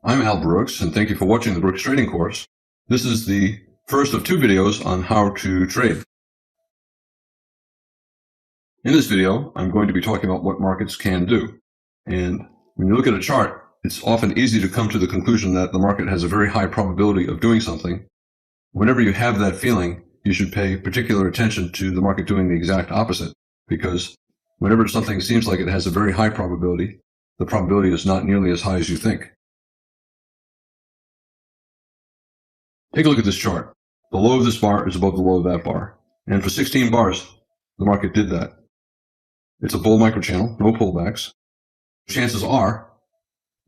I'm Al Brooks, and thank you for watching the Brooks Trading course. This is the first of two videos on how to trade. In this video, I'm going to be talking about what markets can do. And when you look at a chart, it's often easy to come to the conclusion that the market has a very high probability of doing something. Whenever you have that feeling, you should pay particular attention to the market doing the exact opposite, because whenever something seems like it has a very high probability, the probability is not nearly as high as you think. Take a look at this chart. The low of this bar is above the low of that bar. And for 16 bars, the market did that. It's a bull microchannel, no pullbacks. Chances are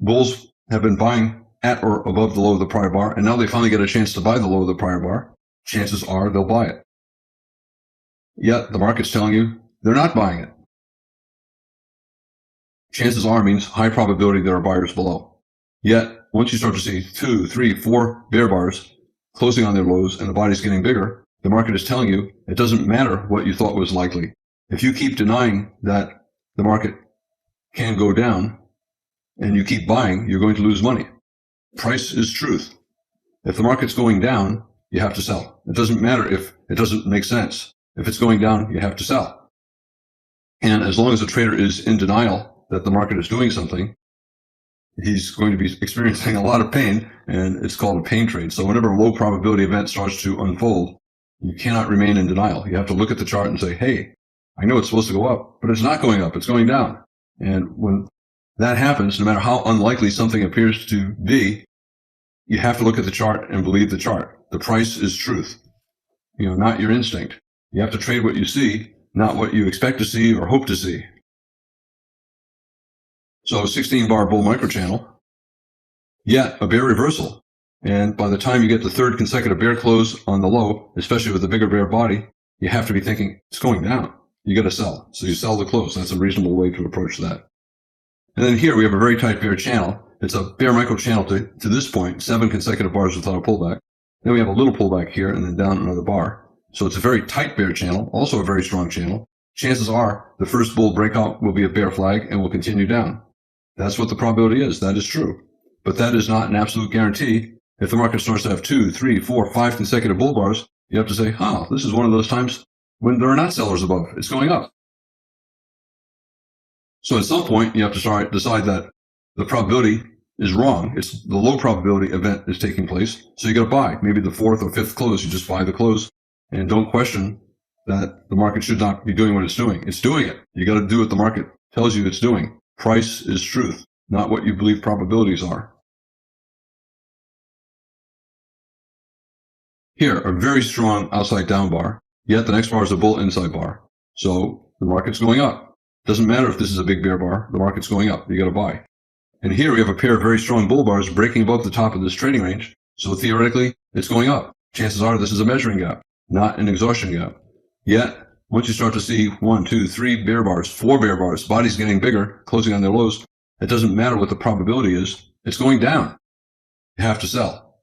bulls have been buying at or above the low of the prior bar, and now they finally get a chance to buy the low of the prior bar. Chances are they'll buy it. Yet the market's telling you they're not buying it. Chances are means high probability there are buyers below. Yet once you start to see 2, 3, 4 bear bars closing on their lows and the body's getting bigger, the market is telling you it doesn't matter what you thought was likely. If you keep denying that the market can go down and you keep buying, you're going to lose money. Price is truth. If the market's going down, you have to sell. It doesn't matter if it doesn't make sense. If it's going down, you have to sell. And as long as the trader is in denial that the market is doing something, he's going to be experiencing a lot of pain, and it's called a pain trade. So whenever a low probability event starts to unfold, you cannot remain in denial. You have to look at the chart and say, hey, I know it's supposed to go up, but it's not going up, it's going down. And when that happens, no matter how unlikely something appears to be, you have to look at the chart and believe the chart. The price is truth, not your instinct. You have to trade what you see, not what you expect to see or hope to see. So 16 bar bull microchannel, yet a bear reversal. And by the time you get the third consecutive bear close on the low, especially with the bigger bear body, you have to be thinking it's going down. You got to sell. So you sell the close. That's a reasonable way to approach that. And then here we have a very tight bear channel. It's a bear microchannel to this point, 7 consecutive bars without a pullback. Then we have a little pullback here and then down another bar. So it's a very tight bear channel, also a very strong channel. Chances are the first bull breakout will be a bear flag and will continue down. That's what the probability is. That is true. But that is not an absolute guarantee. If the market starts to have 2, 3, 4, 5 consecutive bull bars, you have to say, this is one of those times when there are not sellers above. It's going up. So at some point, you have to decide that the probability is wrong. It's the low probability event is taking place. So you got to buy. Maybe the fourth or fifth close, you just buy the close and don't question that the market should not be doing what it's doing. It's doing it. You got to do what the market tells you it's doing. Price is truth, not what you believe probabilities are. Here, a very strong outside down bar, yet the next bar is a bull inside bar. So the market's going up. Doesn't matter if this is a big bear bar, the market's going up. You got to buy. And here we have a pair of very strong bull bars breaking above the top of this trading range. So theoretically, it's going up. Chances are this is a measuring gap, not an exhaustion gap. Yet, once you start to see 1, 2, 3 bear bars, 4 bear bars, bodies getting bigger, closing on their lows, it doesn't matter what the probability is. It's going down. You have to sell.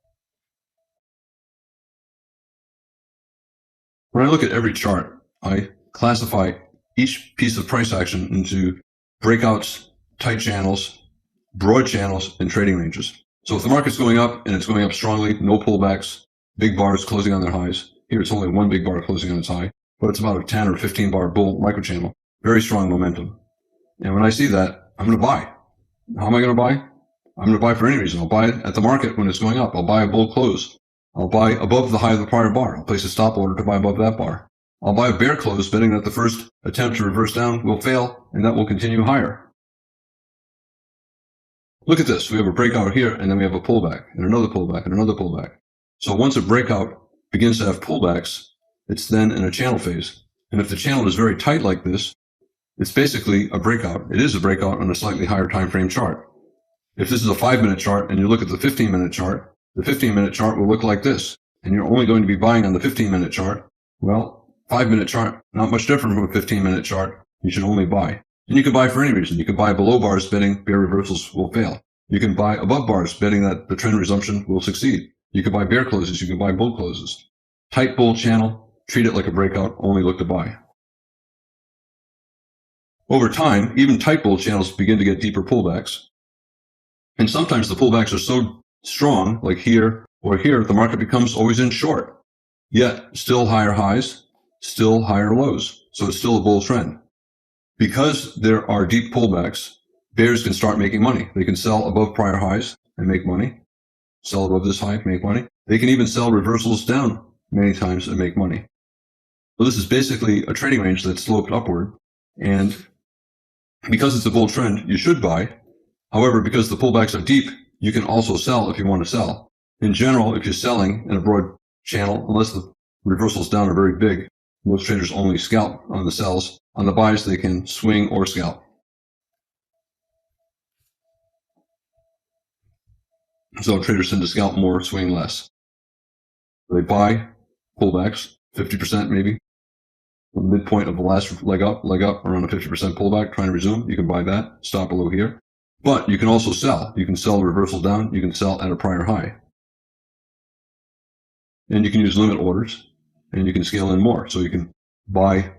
When I look at every chart, I classify each piece of price action into breakouts, tight channels, broad channels, and trading ranges. So if the market's going up and it's going up strongly, no pullbacks, big bars closing on their highs. Here it's only one big bar closing on its high, but it's about a 10 or 15 bar bull microchannel. Very strong momentum. And when I see that, I'm going to buy. How am I going to buy? I'm going to buy for any reason. I'll buy it at the market when it's going up. I'll buy a bull close. I'll buy above the high of the prior bar. I'll place a stop order to buy above that bar. I'll buy a bear close, betting that the first attempt to reverse down will fail, and that will continue higher. Look at this. We have a breakout here, and then we have a pullback, and another pullback, and another pullback. So once a breakout begins to have pullbacks, it's then in a channel phase. And if the channel is very tight like this, it's basically a breakout. It is a breakout on a slightly higher time frame chart. If this is a 5-minute chart and you look at the 15-minute chart, the 15-minute chart will look like this. And you're only going to be buying on the 15-minute chart. Well, 5-minute chart, not much different from a 15-minute chart. You should only buy. And you can buy for any reason. You can buy below bars betting bear reversals will fail. You can buy above bars betting that the trend resumption will succeed. You can buy bear closes. You can buy bull closes. Tight bull channel, treat it like a breakout, only look to buy. Over time, even tight bull channels begin to get deeper pullbacks. And sometimes the pullbacks are so strong, like here or here, the market becomes always in short. Yet still higher highs, still higher lows. So it's still a bull trend. Because there are deep pullbacks, bears can start making money. They can sell above prior highs and make money. Sell above this high, make money. They can even sell reversals down many times and make money. So this is basically a trading range that's sloped upward. And because it's a bull trend, you should buy. However, because the pullbacks are deep, you can also sell if you want to sell. In general, if you're selling in a broad channel, unless the reversals down are very big, most traders only scalp on the sells. On the buys, they can swing or scalp. So traders tend to scalp more, swing less. They buy pullbacks, 50% maybe. The midpoint of the last leg up, around a 50% pullback, trying to resume. You can buy that, stop below here. But you can also sell. You can sell a reversal down. You can sell at a prior high. And you can use limit orders, and you can scale in more. So you can buy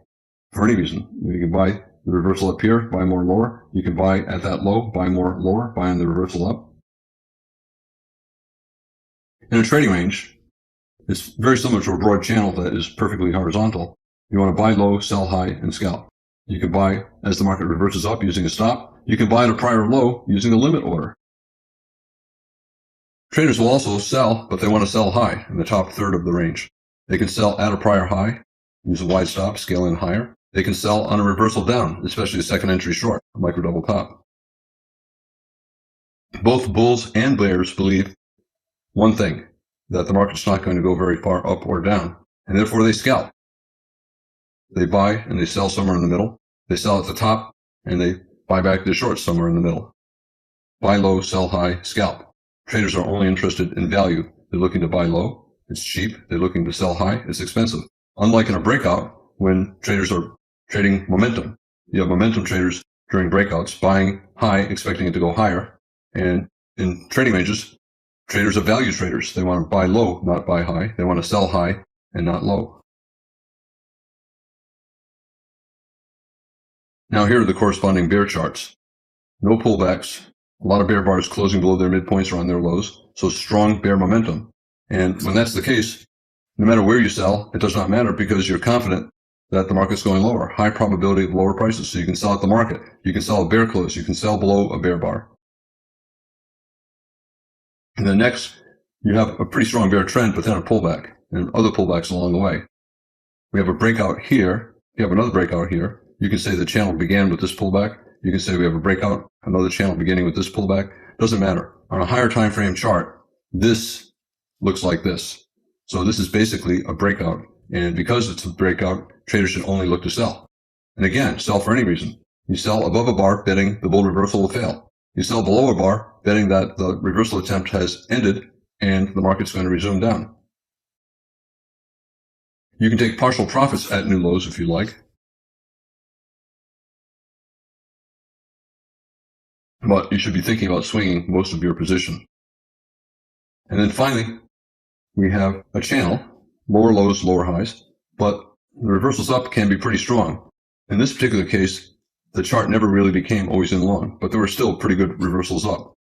for any reason. You can buy the reversal up here, buy more lower. You can buy at that low, buy more lower, buy on the reversal up. In a trading range, it's very similar to a broad channel that is perfectly horizontal. You want to buy low, sell high, and scalp. You can buy as the market reverses up using a stop. You can buy at a prior low using a limit order. Traders will also sell, but they want to sell high in the top third of the range. They can sell at a prior high, use a wide stop, scale in higher. They can sell on a reversal down, especially a second entry short, a micro double top. Both bulls and bears believe one thing, that the market's not going to go very far up or down, and therefore they scalp. They buy and they sell somewhere in the middle. They sell at the top and they buy back their shorts somewhere in the middle. Buy low, sell high, scalp. Traders are only interested in value. They're looking to buy low. It's cheap. They're looking to sell high. It's expensive. Unlike in a breakout, when traders are trading momentum. You have momentum traders during breakouts buying high, expecting it to go higher. And in trading ranges, traders are value traders. They want to buy low, not buy high. They want to sell high and not low. Now here are the corresponding bear charts. No pullbacks. A lot of bear bars closing below their midpoints or on their lows. So strong bear momentum. And when that's the case, no matter where you sell, it does not matter because you're confident that the market's going lower. High probability of lower prices. So you can sell at the market. You can sell a bear close. You can sell below a bear bar. And then next, you have a pretty strong bear trend, but then a pullback and other pullbacks along the way. We have a breakout here. You have another breakout here. You can say the channel began with this pullback. You can say we have a breakout, another channel beginning with this pullback. Doesn't matter. On a higher time frame chart, this looks like this. So this is basically a breakout. And because it's a breakout, traders should only look to sell. And again, sell for any reason. You sell above a bar betting the bull reversal will fail. You sell below a bar betting that the reversal attempt has ended and the market's going to resume down. You can take partial profits at new lows if you like. But you should be thinking about swinging most of your position. And then finally, we have a channel, lower lows, lower highs, but the reversals up can be pretty strong. In this particular case, the chart never really became always in long, but there were still pretty good reversals up.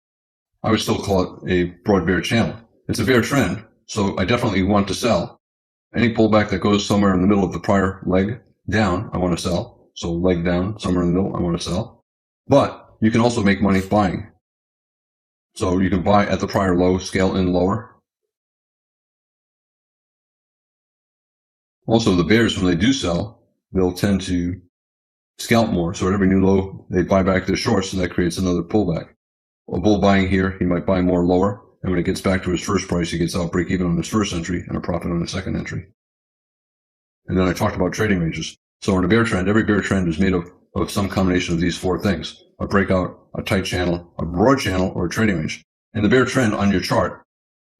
I would still call it a broad bear channel. It's a bear trend, so I definitely want to sell. Any pullback that goes somewhere in the middle of the prior leg down, I want to sell. So leg down, somewhere in the middle, I want to sell. But you can also make money buying. So you can buy at the prior low, scale in lower. Also, the bears, when they do sell, they'll tend to scalp more. So at every new low, they buy back their shorts, and that creates another pullback. A bull buying here, he might buy more lower. And when it gets back to his first price, he gets out break even on his first entry and a profit on the second entry. And then I talked about trading ranges. So in a bear trend, every bear trend is made of some combination of these four things: a breakout, a tight channel, a broad channel, or a trading range. And the bear trend on your chart,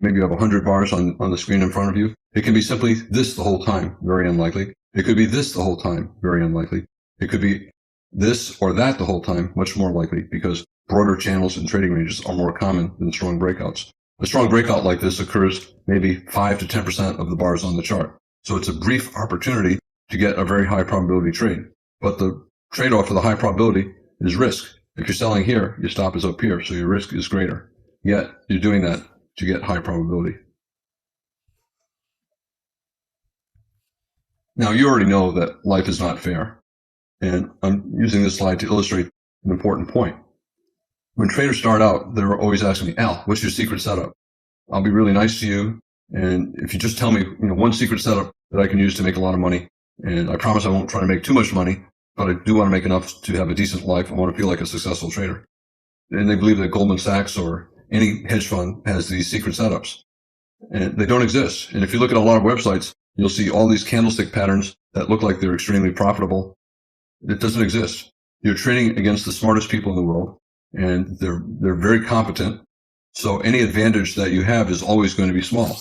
maybe you have 100 bars on the screen in front of you. It can be simply this the whole time, very unlikely. It could be this the whole time, very unlikely. It could be this or that the whole time, much more likely, because broader channels and trading ranges are more common than strong breakouts. A strong breakout like this occurs maybe 5 to 10% of the bars on the chart. So it's a brief opportunity to get a very high probability trade. But the trade-off for the high probability is risk. If you're selling here, your stop is up here, so your risk is greater. Yet you're doing that to get high probability. Now, you already know that life is not fair. And I'm using this slide to illustrate an important point. When traders start out, they're always asking me, Al, what's your secret setup? I'll be really nice to you. And if you just tell me, one secret setup that I can use to make a lot of money, and I promise I won't try to make too much money, but I do want to make enough to have a decent life. I want to feel like a successful trader. And they believe that Goldman Sachs or any hedge fund has these secret setups. And they don't exist. And if you look at a lot of websites, you'll see all these candlestick patterns that look like they're extremely profitable. It doesn't exist. You're trading against the smartest people in the world, and they're very competent. So any advantage that you have is always going to be small.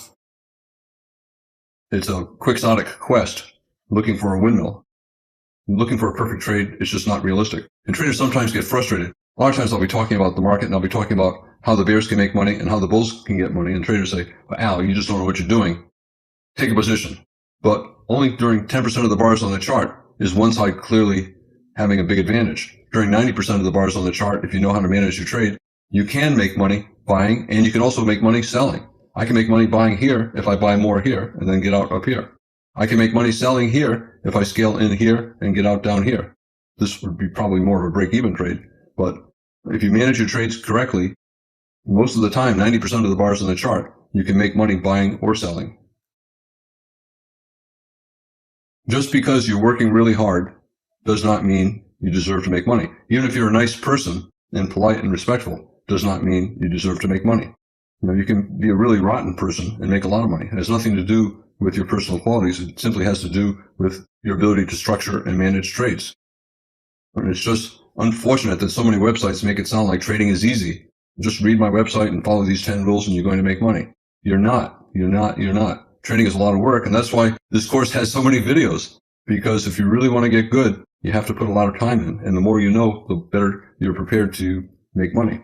It's a quixotic quest looking for a windmill. Looking for a perfect trade is just not realistic. And traders sometimes get frustrated. A lot of times I'll be talking about the market and I'll be talking about how the bears can make money and how the bulls can get money. And traders say, well, Al, you just don't know what you're doing. Take a position. But only during 10% of the bars on the chart is one side clearly having a big advantage. During 90% of the bars on the chart, if you know how to manage your trade, you can make money buying, and you can also make money selling. I can make money buying here if I buy more here and then get out up here. I can make money selling here if I scale in here and get out down here. This would be probably more of a break-even trade, but if you manage your trades correctly, most of the time, 90% of the bars on the chart, you can make money buying or selling. Just because you're working really hard does not mean you deserve to make money. Even if you're a nice person and polite and respectful, does not mean you deserve to make money. You can be a really rotten person and make a lot of money. It has nothing to do with your personal qualities. It simply has to do with your ability to structure and manage trades. And it's just unfortunate that so many websites make it sound like trading is easy. Just read my website and follow these 10 rules and you're going to make money. You're not. Trading is a lot of work, and that's why this course has so many videos. Because if you really want to get good, you have to put a lot of time in. And the more you know, the better you're prepared to make money.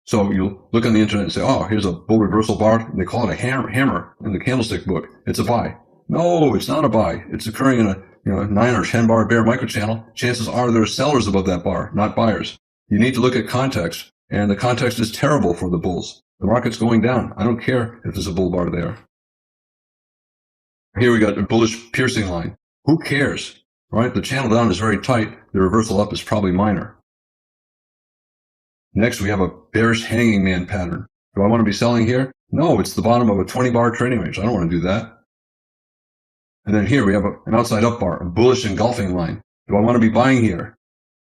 So you'll look on the internet and say, oh, here's a bull reversal bar. They call it a hammer in the candlestick book. It's a buy. No, it's not a buy. It's occurring in a 9 or 10 bar bear microchannel. Chances are there are sellers above that bar, not buyers. You need to look at context, and the context is terrible for the bulls. The market's going down. I don't care if there's a bull bar there. Here we got a bullish piercing line. Who cares, right? The channel down is very tight. The reversal up is probably minor. Next, we have a bearish hanging man pattern. Do I want to be selling here? No, it's the bottom of a 20-bar trading range. I don't want to do that. And then here we have an outside up bar, a bullish engulfing line. Do I want to be buying here?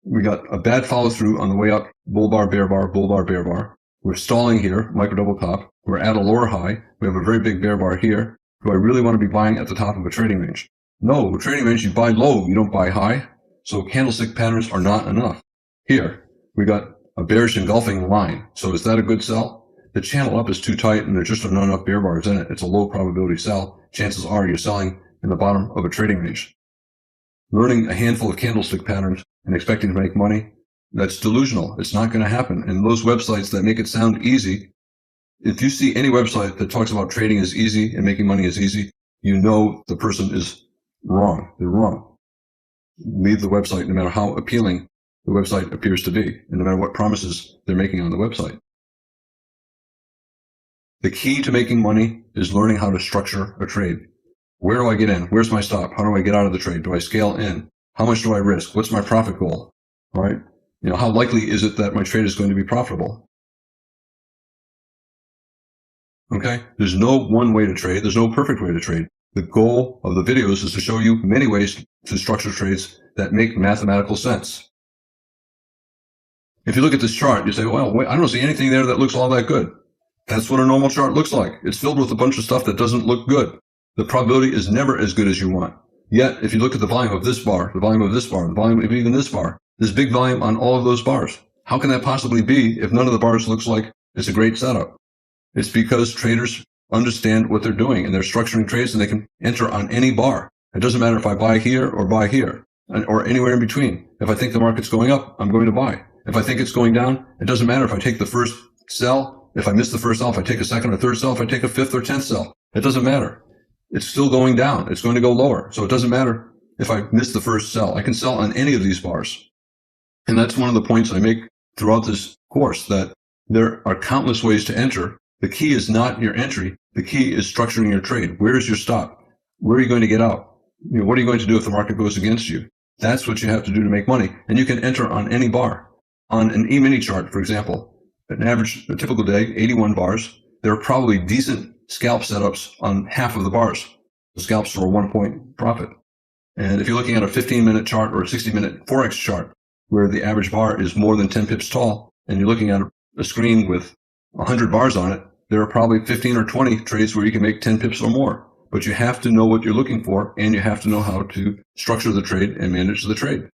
We got a bad follow through on the way up, bull bar, bear bar, bull bar, bear bar. We're stalling here, micro double top. We're at a lower high. We have a very big bear bar here. Do I really want to be buying at the top of a trading range? No, a trading range, you buy low, you don't buy high. So candlestick patterns are not enough. Here, we got a bearish engulfing line. So is that a good sell? The channel up is too tight and there's just not enough bear bars in it. It's a low probability sell. Chances are you're selling in the bottom of a trading range. Learning a handful of candlestick patterns and expecting to make money, that's delusional. It's not going to happen. And those websites that make it sound easy, if you see any website that talks about trading is easy and making money is easy, you know the person is wrong. They're wrong. Leave the website no matter how appealing the website appears to be, and no matter what promises they're making on the website. The key to making money is learning how to structure a trade. Where do I get in? Where's my stop? How do I get out of the trade? Do I scale in? How much do I risk? What's my profit goal? All right? How likely is it that my trade is going to be profitable? Okay? There's no one way to trade. There's no perfect way to trade. The goal of the videos is to show you many ways to structure trades that make mathematical sense. If you look at this chart, you say, well, wait, I don't see anything there that looks all that good. That's what a normal chart looks like. It's filled with a bunch of stuff that doesn't look good. The probability is never as good as you want. Yet, if you look at the volume of this bar, the volume of this bar, the volume of even this bar, there's big volume on all of those bars. How can that possibly be if none of the bars looks like it's a great setup? It's because traders understand what they're doing and they're structuring trades and they can enter on any bar. It doesn't matter if I buy here or anywhere in between. If I think the market's going up, I'm going to buy. If I think it's going down, it doesn't matter if I take the first sell, if I miss the first sell, if I take a second or third sell, if I take a fifth or 10th sell. It doesn't matter. It's still going down. It's going to go lower. So it doesn't matter if I miss the first sell. I can sell on any of these bars. And that's one of the points I make throughout this course that there are countless ways to enter. The key is not your entry. The key is structuring your trade. Where is your stop? Where are you going to get out? What are you going to do if the market goes against you? That's what you have to do to make money. And you can enter on any bar. On an E-mini chart, for example, a typical day, 81 bars. There are probably decent scalp setups on half of the bars. The scalps are a 1-point profit. And if you're looking at a 15-minute chart or a 60-minute Forex chart, where the average bar is more than 10 pips tall, and you're looking at a screen with 100 bars on it, there are probably 15 or 20 trades where you can make 10 pips or more. But you have to know what you're looking for, and you have to know how to structure the trade and manage the trade.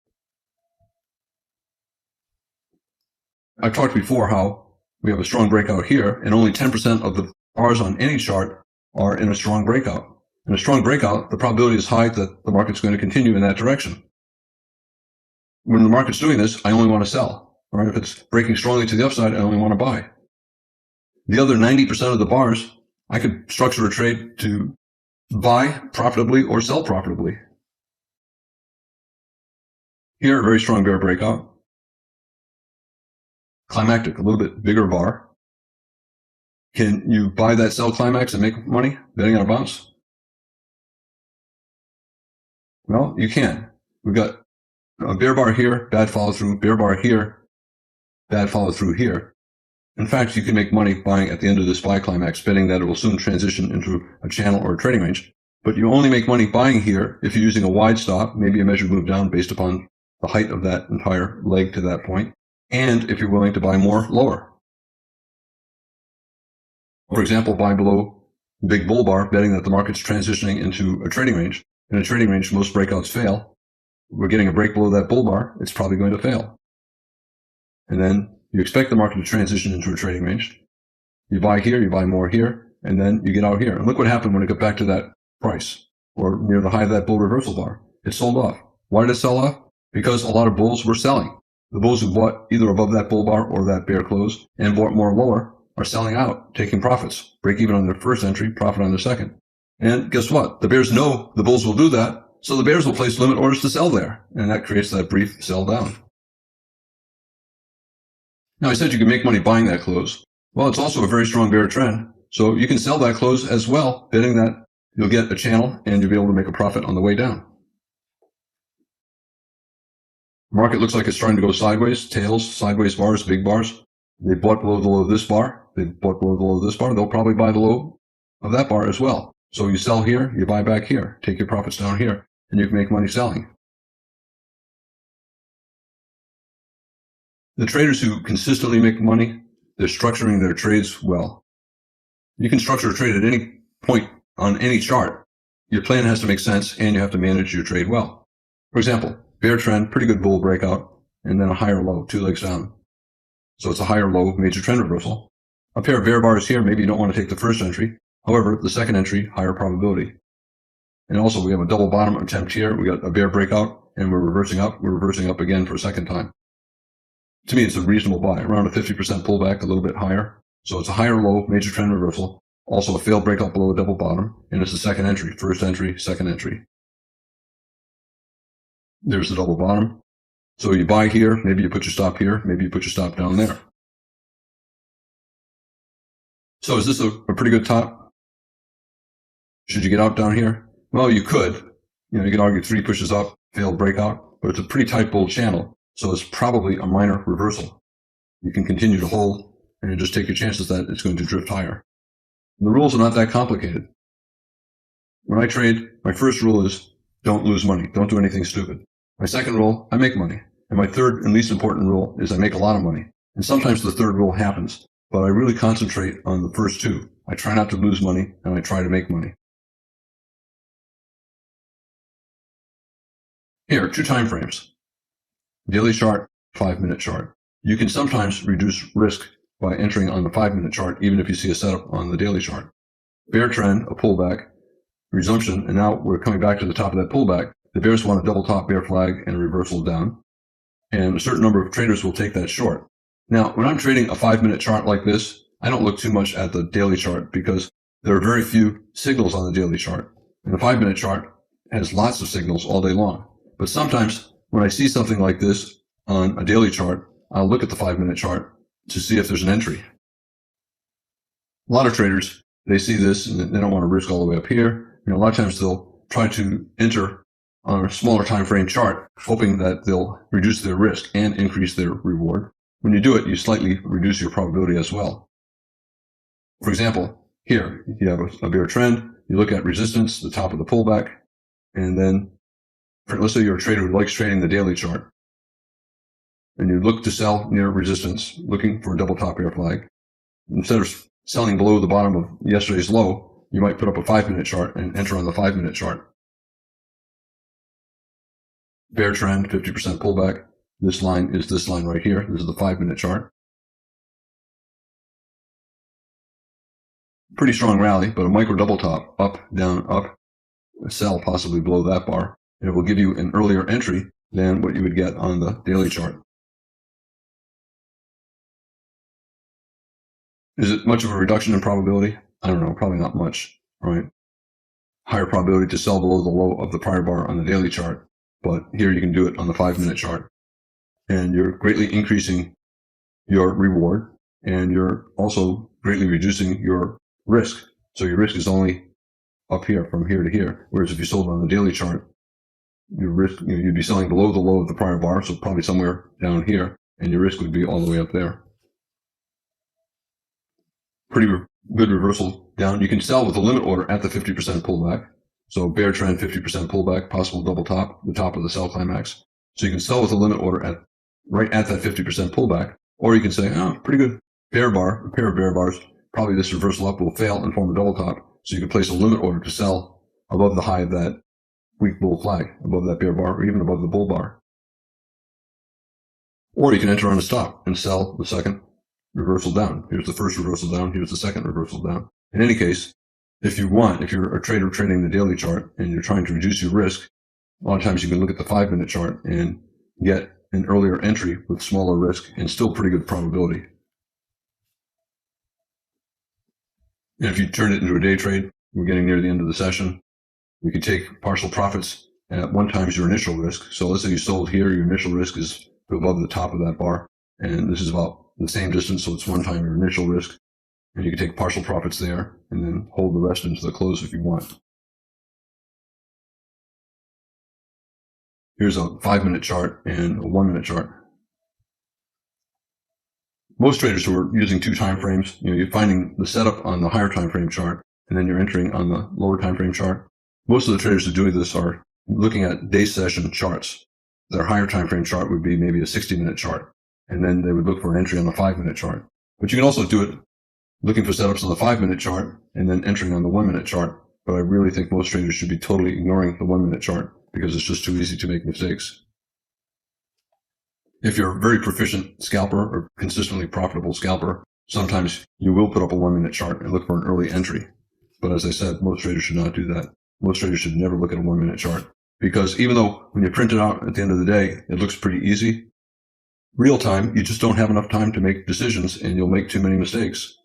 I've talked before how we have a strong breakout here, and only 10% of the bars on any chart are in a strong breakout. In a strong breakout, the probability is high that the market's going to continue in that direction. When the market's doing this, I only want to sell. Right? If it's breaking strongly to the upside, I only want to buy. The other 90% of the bars, I could structure a trade to buy profitably or sell profitably. Here, a very strong bear breakout. Climactic, a little bit bigger bar. Can you buy that sell climax and make money betting on a bounce? Well, you can. We've got a bear bar here, bad follow through, bear bar here, bad follow through here. In fact, you can make money buying at the end of this buy climax, betting that it will soon transition into a channel or a trading range. But you only make money buying here if you're using a wide stop, maybe a measured move down based upon the height of that entire leg to that point, and if you're willing to buy more lower. For example, buy below the big bull bar, betting that the market's transitioning into a trading range. In a trading range, most breakouts fail. We're getting a break below that bull bar, it's probably going to fail. And then you expect the market to transition into a trading range. You buy here, you buy more here, and then you get out here. And look what happened when it got back to that price, or near the high of that bull reversal bar. It sold off. Why did it sell off? Because a lot of bulls were selling. The bulls who bought either above that bull bar or that bear close and bought more lower are selling out, taking profits. Break even on their first entry, profit on their second. And guess what? The bears know the bulls will do that, so the bears will place limit orders to sell there, and that creates that brief sell down. Now, I said you can make money buying that close. Well, it's also a very strong bear trend, so you can sell that close as well, betting that you'll get a channel and you'll be able to make a profit on the way down. The market looks like it's trying to go sideways, tails, sideways bars, big bars. They bought below the low of this bar. They bought below the low of this bar. They'll probably buy the low of that bar as well. So you sell here, you buy back here, take your profits down here, and you can make money selling. The traders who consistently make money, they're structuring their trades well. You can structure a trade at any point on any chart. Your plan has to make sense, and you have to manage your trade well. For example, bear trend, pretty good bull breakout, and then a higher low, 2 legs down. So it's a higher low, major trend reversal. A pair of bear bars here, maybe you don't want to take the first entry. However, the second entry, higher probability. And also, we have a double bottom attempt here. We got a bear breakout, and we're reversing up. We're reversing up again for a second time. To me, it's a reasonable buy, around a 50% pullback, a little bit higher. So it's a higher low, major trend reversal. Also a failed breakout below a double bottom, and it's a second entry, first entry, second entry. There's the double bottom. So you buy here, maybe you put your stop here, maybe you put your stop down there. So is this a pretty good top? Should you get out down here? Well, you could. You can argue 3 pushes up, failed breakout, but it's a pretty tight bull channel, so it's probably a minor reversal. You can continue to hold, and you just take your chances that it's going to drift higher. And the rules are not that complicated. When I trade, my first rule is don't lose money. Don't do anything stupid. My second rule, I make money. And my third and least important rule is I make a lot of money. And sometimes the third rule happens, but I really concentrate on the first 2. I try not to lose money, and I try to make money. Here, 2 time frames. Daily chart, 5-minute chart. You can sometimes reduce risk by entering on the 5-minute chart, even if you see a setup on the daily chart. Bear trend, a pullback, resumption, and now we're coming back to the top of that pullback. The bears want a double top bear flag and a reversal down. And a certain number of traders will take that short. Now, when I'm trading a 5-minute chart like this, I don't look too much at the daily chart because there are very few signals on the daily chart. And the 5-minute chart has lots of signals all day long. But sometimes when I see something like this on a daily chart, I'll look at the 5-minute chart to see if there's an entry. A lot of traders, they see this and they don't want to risk all the way up here. A lot of times they'll try to enter on a smaller time frame chart, hoping that they'll reduce their risk and increase their reward. When you do it, you slightly reduce your probability as well. For example, here you have a bear trend. You look at resistance, the top of the pullback, and then let's say you're a trader who likes trading the daily chart, and you look to sell near resistance, looking for a double top bear flag. Instead of selling below the bottom of yesterday's low, you might put up a 5-minute chart and enter on the 5-minute chart. Bear trend, 50% pullback. This line is this line right here. This is the 5-minute chart. Pretty strong rally, but a micro double top, up, down, up, a sell possibly below that bar. And it will give you an earlier entry than what you would get on the daily chart. Is it much of a reduction in probability? I don't know, probably not much, right? Higher probability to sell below the low of the prior bar on the daily chart, but here you can do it on the 5-minute chart. And you're greatly increasing your reward, and you're also greatly reducing your risk. So your risk is only up here, from here to here. Whereas if you sold on the daily chart, your risk, you'd be selling below the low of the prior bar, so probably somewhere down here, and your risk would be all the way up there. Pretty good reversal down. You can sell with a limit order at the 50% pullback. So bear trend, 50% pullback, possible double top, the top of the sell climax. So you can sell with a limit order right at that 50% pullback, or you can say, oh, pretty good bear bar, a pair of bear bars. Probably this reversal up will fail and form a double top. So you can place a limit order to sell above the high of that weak bull flag, above that bear bar, or even above the bull bar. Or you can enter on a stop and sell the second reversal down. Here's the first reversal down. Here's the second reversal down. In any case, if you're a trader trading the daily chart and you're trying to reduce your risk, a lot of times you can look at the 5-minute chart and get an earlier entry with smaller risk and still pretty good probability. And if you turn it into a day trade, we're getting near the end of the session, you can take partial profits at 1 times your initial risk. So let's say you sold here, your initial risk is above the top of that bar, and this is about the same distance, so it's 1 time your initial risk. And you can take partial profits there and then hold the rest into the close if you want. Here's a 5-minute chart and a 1-minute chart. Most traders who are using 2 time frames, you're finding the setup on the higher time frame chart, and then you're entering on the lower time frame chart. Most of the traders who do this are looking at day session charts. Their higher time frame chart would be maybe a 60-minute chart, and then they would look for an entry on the 5-minute chart. But you can also do it looking for setups on the 5-minute chart and then entering on the 1-minute chart. But I really think most traders should be totally ignoring the 1-minute chart because it's just too easy to make mistakes. If you're a very proficient scalper or consistently profitable scalper, sometimes you will put up a 1-minute chart and look for an early entry. But as I said, most traders should not do that. Most traders should never look at a 1-minute chart, because even though when you print it out at the end of the day, it looks pretty easy, real time, you just don't have enough time to make decisions and you'll make too many mistakes.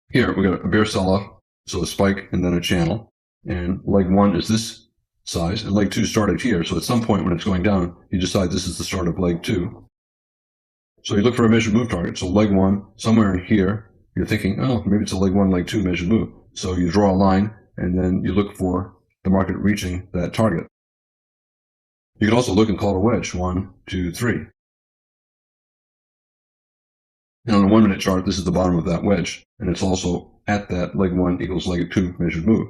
Here, we got a bear sell-off, so a spike and then a channel. And leg 1 is this size, and leg 2 started here. So at some point when it's going down, you decide this is the start of leg 2. So you look for a measured move target. So leg 1, somewhere in here, you're thinking, oh, maybe it's a leg 1, leg 2 measured move. So you draw a line, and then you look for the market reaching that target. You can also look and call it a wedge, 1, 2, 3. And on the 1-minute chart, this is the bottom of that wedge, and it's also at that leg 1 equals leg 2 measured move.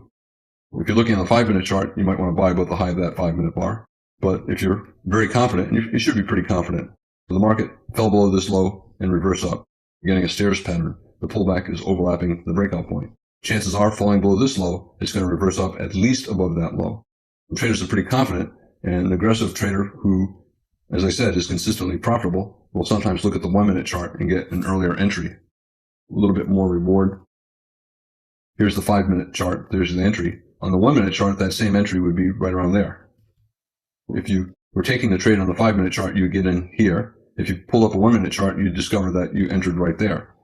If you're looking at the 5-minute chart, you might want to buy above the high of that 5-minute bar. But if you're very confident, and you should be pretty confident, the market fell below this low and reverse up. You're getting a stairs pattern. The pullback is overlapping the breakout point. Chances are falling below this low, it's going to reverse up at least above that low. The traders are pretty confident, and an aggressive trader who, as I said, is consistently profitable will sometimes look at the 1-minute chart and get an earlier entry. A little bit more reward. Here's the 5-minute chart. There's the entry. On the 1-minute chart, that same entry would be right around there. If you were taking the trade on the 5-minute chart, you would get in here. If you pull up a 1-minute chart, you discover that you entered right there.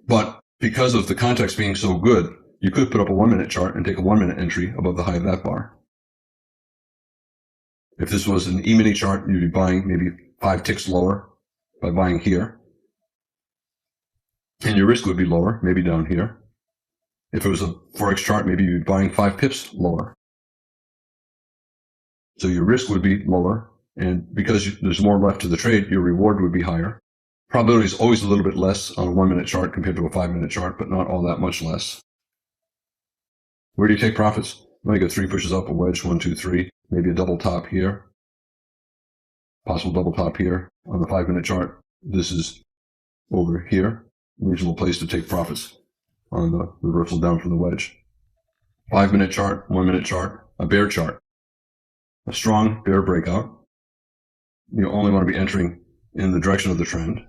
But because of the context being so good, you could put up a 1-minute chart and take a 1-minute entry above the high of that bar. If this was an E-mini chart, you'd be buying maybe 5 ticks lower by buying here. And your risk would be lower, maybe down here. If it was a Forex chart, maybe you'd be buying 5 pips lower. So your risk would be lower, and because there's more left to the trade, your reward would be higher. Probability is always a little bit less on a 1-minute chart compared to a 5-minute chart, but not all that much less. Where do you take profits? Well, you get 3 pushes up, a wedge, 1, 2, 3, maybe a double top here. Possible double top here on the 5-minute chart. This is over here. Reasonable place to take profits on the reversal down from the wedge. 5-minute chart, 1-minute chart, a bear chart. A strong bear breakout. You only want to be entering in the direction of the trend.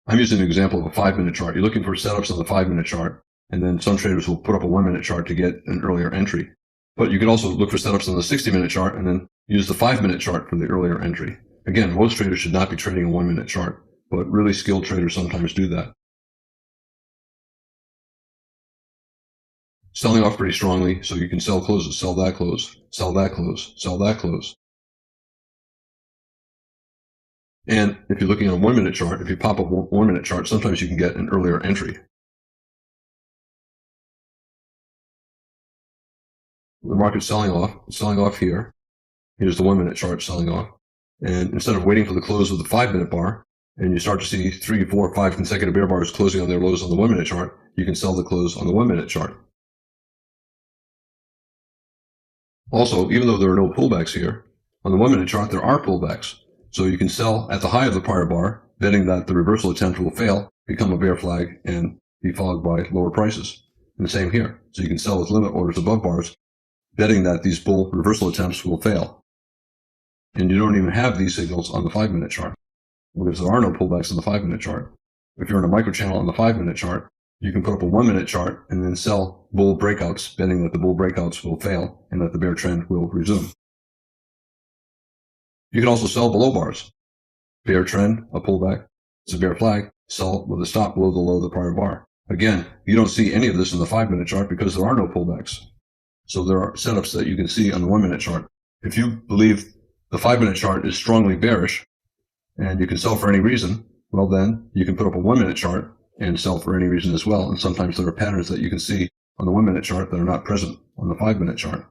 I'm using an example of a 5-minute chart. You're looking for setups on the 5-minute chart, and then some traders will put up a 1-minute chart to get an earlier entry. But you can also look for setups on the 60-minute chart and then use the 5-minute chart for the earlier entry. Again, most traders should not be trading a 1-minute chart, but really skilled traders sometimes do that. Selling off pretty strongly so you can sell closes, sell that close, sell that close, sell that close. And if you're looking at a 1-minute chart, if you pop up a 1-minute chart, sometimes you can get an earlier entry. The market's selling off here. Here's the 1-minute chart selling off. And instead of waiting for the close of the 5-minute bar, and you start to see 3, 4, 5 consecutive bear bars closing on their lows on the 1-minute chart, you can sell the close on the 1-minute chart. Also, even though there are no pullbacks here, on the 1-minute chart there are pullbacks. So you can sell at the high of the prior bar, betting that the reversal attempt will fail, become a bear flag, and be followed by lower prices. And the same here. So you can sell with limit orders above bars, betting that these bull reversal attempts will fail. And you don't even have these signals on the 5-minute chart, because there are no pullbacks on the 5-minute chart. If you're in a micro channel on the 5-minute chart, you can put up a 1-minute chart and then sell bull breakouts, betting that the bull breakouts will fail and that the bear trend will resume. You can also sell below bars. Bear trend, a pullback, it's a bear flag, sell with a stop below the low of the prior bar. Again, you don't see any of this in the 5-minute chart because there are no pullbacks. So there are setups that you can see on the 1-minute chart. If you believe the 5-minute chart is strongly bearish and you can sell for any reason, well then you can put up a 1-minute chart and sell for any reason as well. And sometimes there are patterns that you can see on the 1-minute chart that are not present on the 5-minute chart.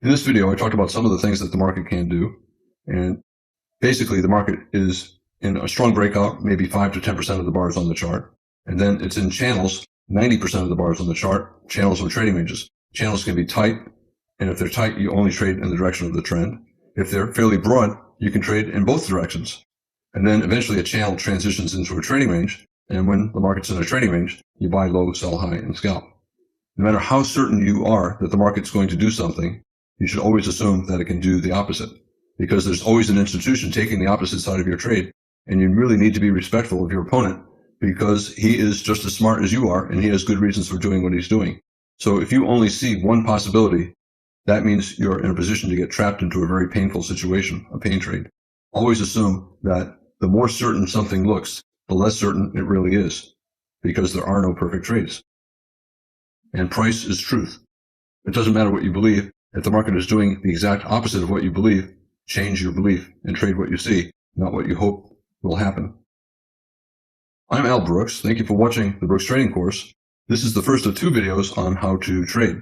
In this video, I talked about some of the things that the market can do. And basically, the market is in a strong breakout, maybe 5 to 10% of the bars on the chart. And then it's in channels, 90% of the bars on the chart, channels or trading ranges. Channels can be tight, and if they're tight, you only trade in the direction of the trend. If they're fairly broad, you can trade in both directions. And then eventually a channel transitions into a trading range. And when the market's in a trading range, you buy low, sell high, and scalp. No matter how certain you are that the market's going to do something, you should always assume that it can do the opposite, because there's always an institution taking the opposite side of your trade, and you really need to be respectful of your opponent because he is just as smart as you are, and he has good reasons for doing what he's doing. So if you only see one possibility, that means you're in a position to get trapped into a very painful situation, a pain trade. Always assume that the more certain something looks, the less certain it really is, because there are no perfect trades. And price is truth. It doesn't matter what you believe. If the market is doing the exact opposite of what you believe, change your belief and trade what you see, not what you hope will happen. I'm Al Brooks. Thank you for watching the Brooks Trading Course. This is the first of 2 videos on how to trade.